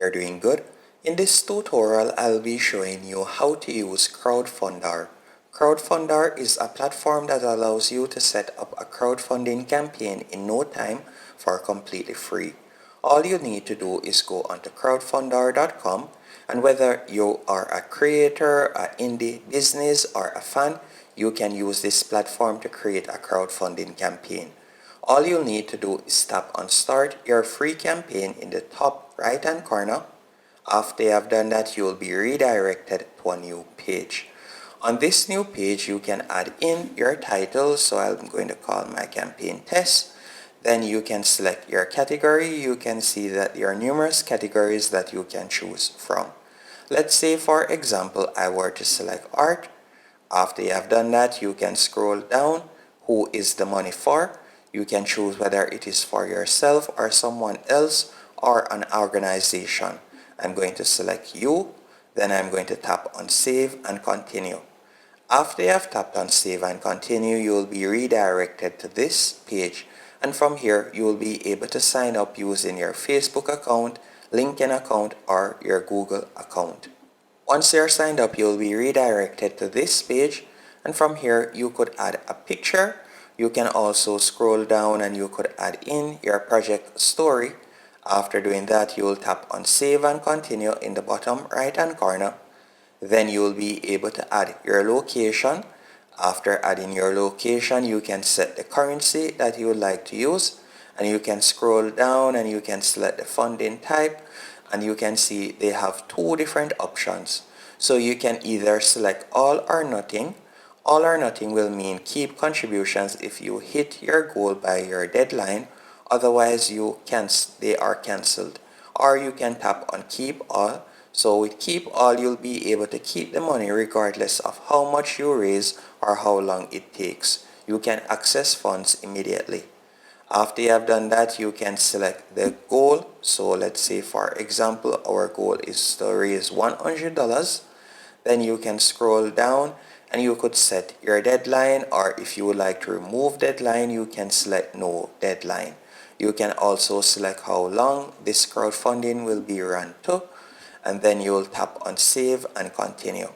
You're doing good. In this tutorial, I'll be showing you how to use Crowdfundr. Crowdfundr is a platform that allows you to set up a crowdfunding campaign in no time for completely free. All you need to do is go onto crowdfundr.com, and whether you are a creator, an indie business, or a fan, you can use this platform to create a crowdfunding campaign. All you'll need to do is tap on Start Your Free Campaign in the top right hand corner. After you have done that, you will be redirected to a new page. On this new page, you can add in your title. So I'm going to call my campaign Test. Then you can select your category. You can see that there are numerous categories that you can choose from. Let's say, for example, I were to select art. After you have done that, you can scroll down. Who is the money for? You can choose whether it is for yourself or someone else or an organization. I'm going to select you. Then I'm going to tap on Save and Continue. After you have tapped on Save and Continue, you will be redirected to this page. And from here, you will be able to sign up using your Facebook account, LinkedIn account, or your Google account. Once you're signed up, you'll be redirected to this page. And from here, you could add a picture. You can also scroll down and you could add in your project story. After doing that, you will tap on Save and Continue in the bottom right hand corner. Then you will be able to add your location. After adding your location, you can set the currency that you would like to use, and you can scroll down and you can select the funding type, and you can see they have two different options. So you can either select all or nothing. All or nothing will mean keep contributions if you hit your goal by your deadline, otherwise they are cancelled. Or you can tap on keep all. So with keep all, you'll be able to keep the money regardless of how much you raise or how long it takes. You can access funds immediately. After you have done that, you can select the goal. So let's say, for example, our goal is to raise $100. Then you can scroll down and you could set your deadline, or if you would like to remove deadline, you can select no deadline. You can also select how long this crowdfunding will be run to, and then you will tap on Save and Continue.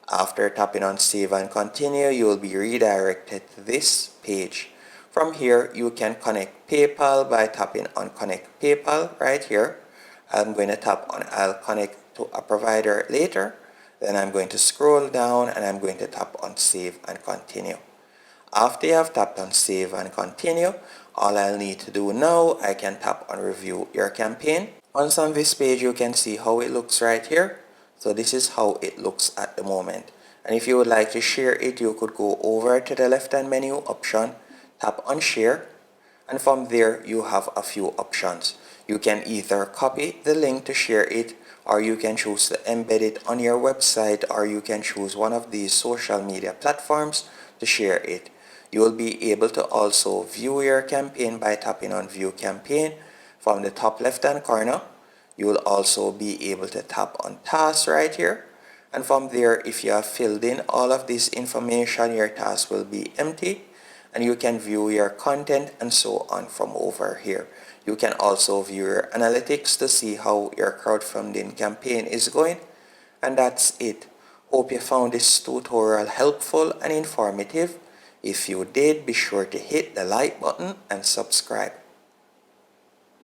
After tapping on Save and Continue, you will be redirected to this page. From here, you can connect PayPal by tapping on Connect PayPal right here. I'm going to tap on I'll connect to a provider later. Then I'm going to scroll down and I'm going to tap on Save and Continue. After you have tapped on Save and Continue, all I'll need to do now, I can tap on Review Your Campaign. Once on this page, you can see how it looks right here. So this is how it looks at the moment. And if you would like to share it, you could go over to the left hand menu option, tap on Share, and from there you have a few options. You can either copy the link to share it, or you can choose to embed it on your website, or you can choose one of these social media platforms to share it. You will be able to also view your campaign by tapping on View Campaign from the top left hand corner. You will also be able to tap on Tasks right here. And from there, if you have filled in all of this information, your task will be empty. And you can view your content and so on from over here. You can also view your analytics to see how your crowdfunding campaign is going. And that's it. Hope you found this tutorial helpful and informative. If you did, be sure to hit the like button and subscribe.